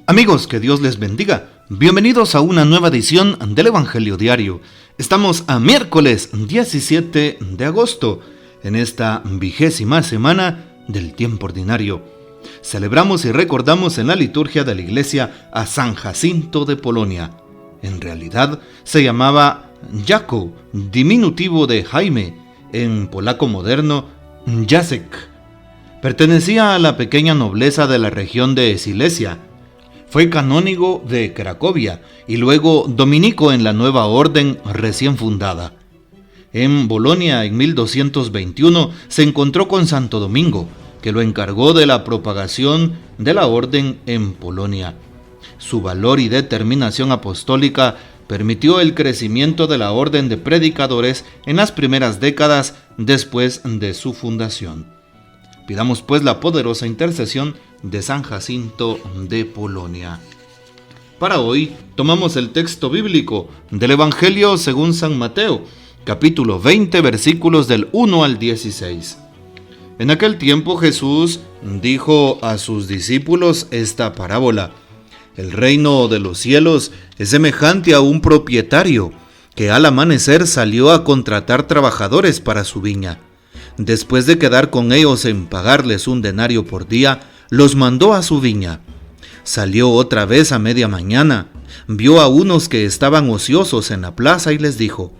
Amigos, que Dios les bendiga. Bienvenidos a una nueva edición del Evangelio Diario. Estamos a miércoles 17 de agosto, en esta 20ª semana del tiempo ordinario. Celebramos y recordamos en la liturgia de la iglesia a San Jacinto de Polonia. En realidad se llamaba Jako, diminutivo de Jaime, en polaco moderno Jacek. Pertenecía a la pequeña nobleza de la región de Silesia. Fue canónigo de Cracovia y luego dominico en la nueva orden recién fundada. En Bolonia, en 1221, se encontró con Santo Domingo, que lo encargó de la propagación de la orden en Polonia. Su valor y determinación apostólica permitió el crecimiento de la orden de predicadores en las primeras décadas después de su fundación. Pidamos pues la poderosa intercesión de San Jacinto de Polonia. Para hoy tomamos el texto bíblico del Evangelio según San Mateo, capítulo 20, versículos del 1 al 16. En aquel tiempo Jesús dijo a sus discípulos esta parábola: El reino de los cielos es semejante a un propietario que al amanecer salió a contratar trabajadores para su viña. Después de quedar con ellos en pagarles un denario por día, los mandó a su viña. Salió otra vez a media mañana, vio a unos que estaban ociosos en la plaza y les dijo: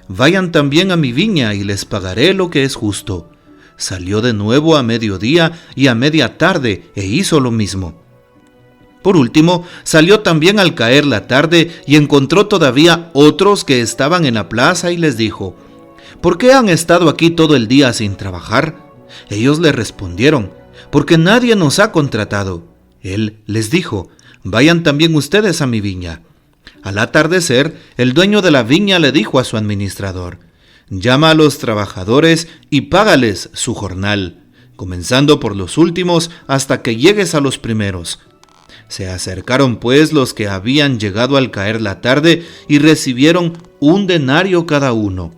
Vayan también a mi viña y les pagaré lo que es justo. Salió de nuevo a mediodía y a media tarde e hizo lo mismo. Por último, salió también al caer la tarde y encontró todavía otros que estaban en la plaza y les dijo: ¿Por qué han estado aquí todo el día sin trabajar? Ellos le respondieron: Porque nadie nos ha contratado. Él les dijo: Vayan también ustedes a mi viña. Al atardecer, el dueño de la viña le dijo a su administrador: Llama a los trabajadores y págales su jornal, comenzando por los últimos hasta que llegues a los primeros. Se acercaron pues los que habían llegado al caer la tarde y recibieron un denario cada uno.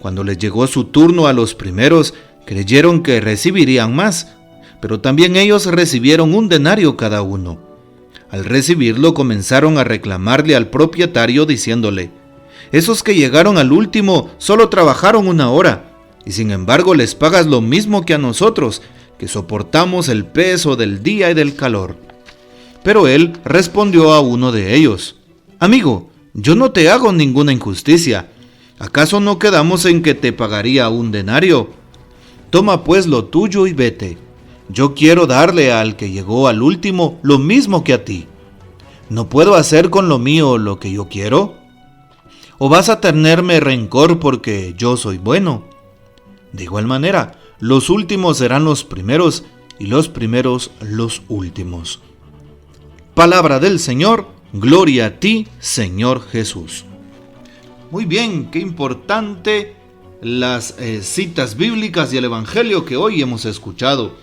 Cuando les llegó su turno a los primeros, creyeron que recibirían más, pero también ellos recibieron un denario cada uno. Al recibirlo comenzaron a reclamarle al propietario diciéndole: Esos que llegaron al último solo trabajaron 1 hora, y sin embargo les pagas lo mismo que a nosotros, que soportamos el peso del día y del calor. Pero él respondió a uno de ellos: Amigo, yo no te hago ninguna injusticia. ¿Acaso no quedamos en que te pagaría un denario? Toma pues lo tuyo y vete. Yo quiero darle al que llegó al último lo mismo que a ti. ¿No puedo hacer con lo mío lo que yo quiero? ¿O vas a tenerme rencor porque yo soy bueno? De igual manera, los últimos serán los primeros y los primeros los últimos. Palabra del Señor, gloria a ti, Señor Jesús. Muy bien, qué importante las citas bíblicas y el Evangelio que hoy hemos escuchado.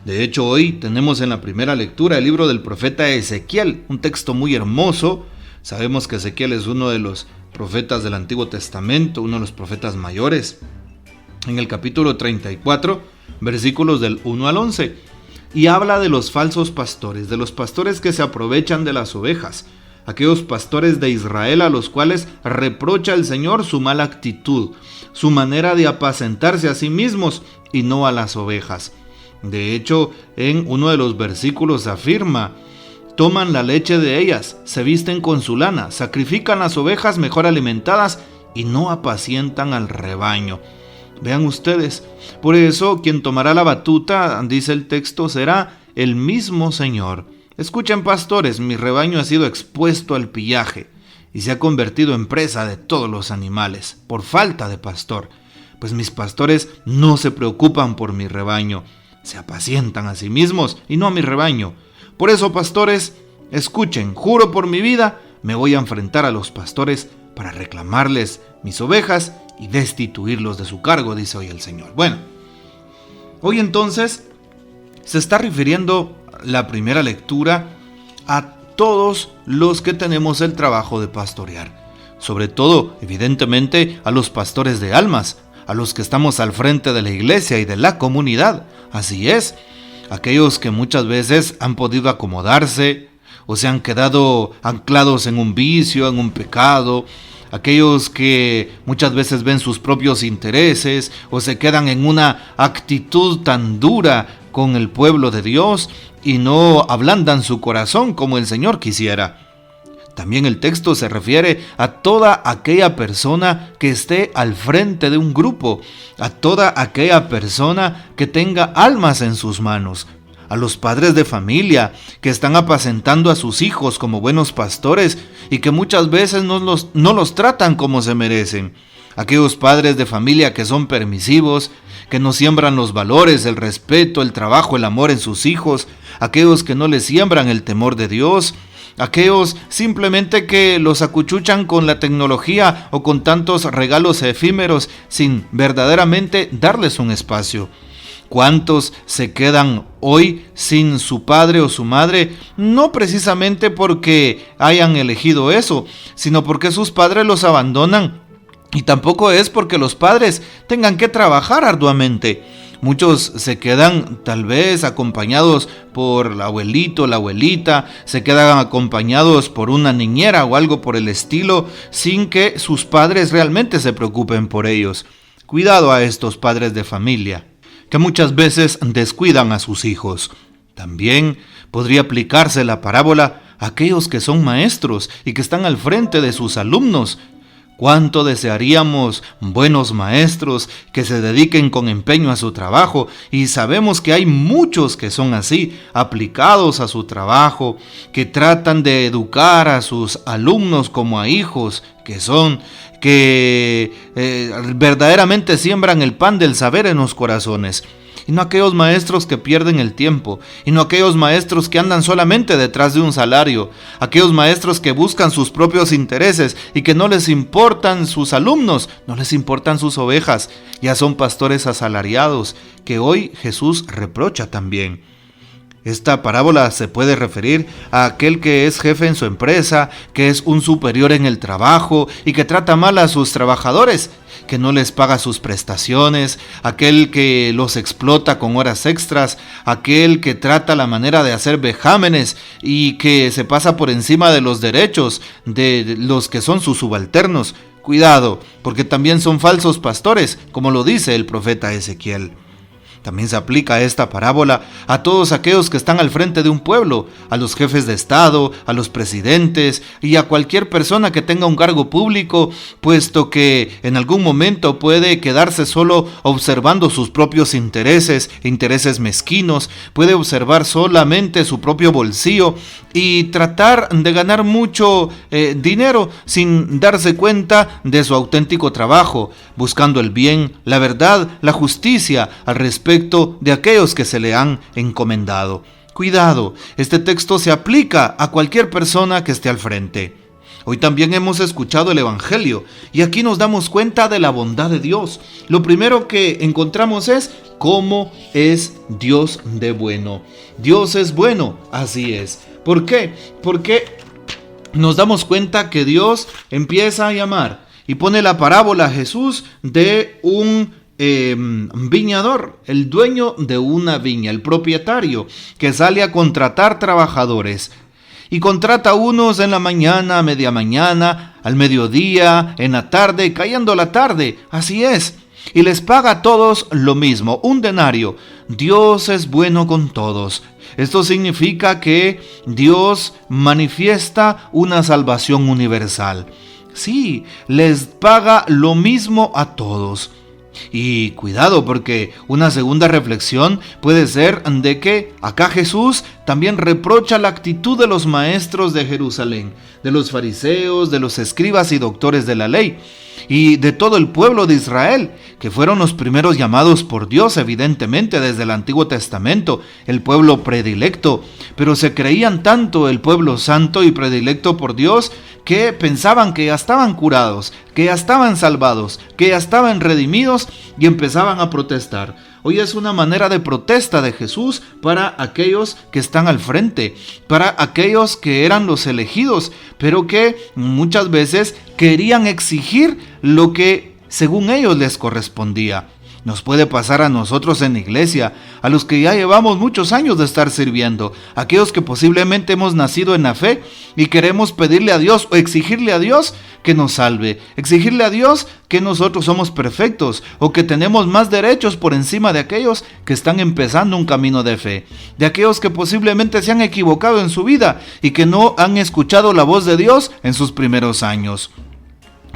De hecho, hoy tenemos en la primera lectura el libro del profeta Ezequiel, un texto muy hermoso. Sabemos que Ezequiel es uno de los profetas del Antiguo Testamento, uno de los profetas mayores. En el capítulo 34, versículos del 1 al 11. Y habla de los falsos pastores, de los pastores que se aprovechan de las ovejas. Aquellos pastores de Israel a los cuales reprocha el Señor su mala actitud, su manera de apacentarse a sí mismos y no a las ovejas. De hecho, en uno de los versículos afirma: toman la leche de ellas, se visten con su lana, sacrifican las ovejas mejor alimentadas y no apacientan al rebaño. Vean ustedes, por eso quien tomará la batuta, dice el texto, será el mismo Señor. Escuchen, pastores, mi rebaño ha sido expuesto al pillaje y se ha convertido en presa de todos los animales por falta de pastor. Pues mis pastores no se preocupan por mi rebaño, se apacientan a sí mismos y no a mi rebaño. Por eso, pastores, escuchen, juro por mi vida, me voy a enfrentar a los pastores para reclamarles mis ovejas y destituirlos de su cargo, dice hoy el Señor. Bueno, hoy entonces se está refiriendo la primera lectura a todos los que tenemos el trabajo de pastorear, sobre todo, evidentemente, a los pastores de almas, a los que estamos al frente de la iglesia y de la comunidad. Así es, aquellos que muchas veces han podido acomodarse o se han quedado anclados en un vicio, en un pecado, aquellos que muchas veces ven sus propios intereses o se quedan en una actitud tan dura con el pueblo de Dios y no ablandan su corazón como el Señor quisiera. También el texto se refiere a toda aquella persona que esté al frente de un grupo, a toda aquella persona que tenga almas en sus manos, a los padres de familia que están apacentando a sus hijos como buenos pastores y que muchas veces no los tratan como se merecen, aquellos padres de familia que son permisivos, que no siembran los valores, el respeto, el trabajo, el amor en sus hijos, aquellos que no les siembran el temor de Dios, aquellos simplemente que los acuchuchan con la tecnología o con tantos regalos efímeros sin verdaderamente darles un espacio. ¿Cuántos se quedan hoy sin su padre o su madre? No precisamente porque hayan elegido eso, sino porque sus padres los abandonan. Y tampoco es porque los padres tengan que trabajar arduamente. Muchos se quedan tal vez acompañados por el abuelito, la abuelita, se quedan acompañados por una niñera o algo por el estilo, sin que sus padres realmente se preocupen por ellos. Cuidado a estos padres de familia, que muchas veces descuidan a sus hijos. También podría aplicarse la parábola a aquellos que son maestros y que están al frente de sus alumnos. ¿Cuánto desearíamos buenos maestros que se dediquen con empeño a su trabajo? Y sabemos que hay muchos que son así, aplicados a su trabajo, que tratan de educar a sus alumnos como a hijos, que verdaderamente siembran el pan del saber en los corazones. Y no aquellos maestros que pierden el tiempo, y no aquellos maestros que andan solamente detrás de un salario, aquellos maestros que buscan sus propios intereses y que no les importan sus alumnos, no les importan sus ovejas, ya son pastores asalariados, que hoy Jesús reprocha también. Esta parábola se puede referir a aquel que es jefe en su empresa, que es un superior en el trabajo y que trata mal a sus trabajadores, que no les paga sus prestaciones, aquel que los explota con horas extras, aquel que trata la manera de hacer vejámenes y que se pasa por encima de los derechos de los que son sus subalternos. Cuidado, porque también son falsos pastores, como lo dice el profeta Ezequiel. También se aplica esta parábola a todos aquellos que están al frente de un pueblo, a los jefes de Estado, a los presidentes y a cualquier persona que tenga un cargo público, puesto que en algún momento puede quedarse solo observando sus propios intereses mezquinos, puede observar solamente su propio bolsillo y tratar de ganar mucho dinero sin darse cuenta de su auténtico trabajo, buscando el bien, la verdad, la justicia al respecto de aquellos que se le han encomendado. Cuidado, este texto se aplica a cualquier persona que esté al frente. Hoy también hemos escuchado el Evangelio y aquí nos damos cuenta de la bondad de Dios. Lo primero que encontramos es cómo es Dios de bueno. Dios es bueno, así es. ¿Por qué? Porque nos damos cuenta que Dios empieza a llamar y pone la parábola a Jesús de un viñador, el dueño de una viña, el propietario que sale a contratar trabajadores y contrata a unos en la mañana, a media mañana, al mediodía, en la tarde, cayendo la tarde, así es, y les paga a todos lo mismo, un denario. Dios es bueno con todos. Esto significa que Dios manifiesta una salvación universal. Sí, les paga lo mismo a todos. Y cuidado, porque una segunda reflexión puede ser de que acá Jesús también reprocha la actitud de los maestros de Jerusalén, de los fariseos, de los escribas y doctores de la ley, y de todo el pueblo de Israel, que fueron los primeros llamados por Dios, evidentemente desde el Antiguo Testamento, el pueblo predilecto, pero se creían tanto el pueblo santo y predilecto por Dios que pensaban que ya estaban curados, que ya estaban salvados, que ya estaban redimidos y empezaban a protestar. Hoy es una manera de protesta de Jesús para aquellos que están al frente, para aquellos que eran los elegidos, pero que muchas veces querían exigir lo que según ellos les correspondía. Nos puede pasar a nosotros en la iglesia, a los que ya llevamos muchos años de estar sirviendo, aquellos que posiblemente hemos nacido en la fe y queremos pedirle a Dios o exigirle a Dios que nos salve, exigirle a Dios que nosotros somos perfectos o que tenemos más derechos por encima de aquellos que están empezando un camino de fe, de aquellos que posiblemente se han equivocado en su vida y que no han escuchado la voz de Dios en sus primeros años.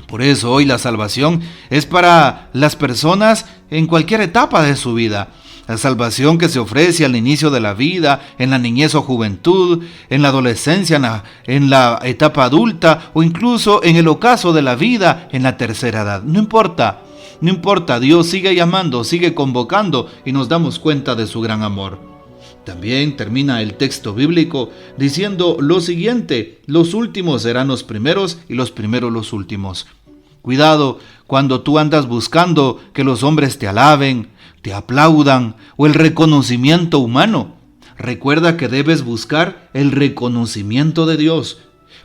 Por eso hoy la salvación es para las personas en cualquier etapa de su vida. La salvación que se ofrece al inicio de la vida, en la niñez o juventud, en la adolescencia, en la etapa adulta o incluso en el ocaso de la vida en la tercera edad. No importa, Dios sigue llamando, sigue convocando y nos damos cuenta de su gran amor. También termina el texto bíblico diciendo lo siguiente: los últimos serán los primeros y los primeros los últimos. Cuidado cuando tú andas buscando que los hombres te alaben, te aplaudan o el reconocimiento humano. Recuerda que debes buscar el reconocimiento de Dios.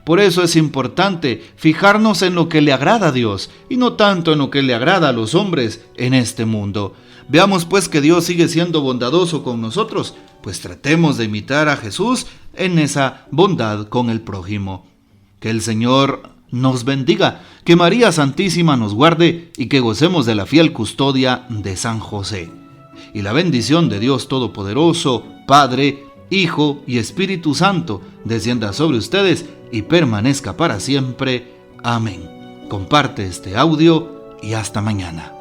Por eso es importante fijarnos en lo que le agrada a Dios y no tanto en lo que le agrada a los hombres en este mundo. Veamos pues que Dios sigue siendo bondadoso con nosotros, pues tratemos de imitar a Jesús en esa bondad con el prójimo. Que el Señor nos bendiga, que María Santísima nos guarde y que gocemos de la fiel custodia de San José. Y la bendición de Dios Todopoderoso, Padre, Hijo y Espíritu Santo, descienda sobre ustedes y permanezca para siempre. Amén. Comparte este audio y hasta mañana.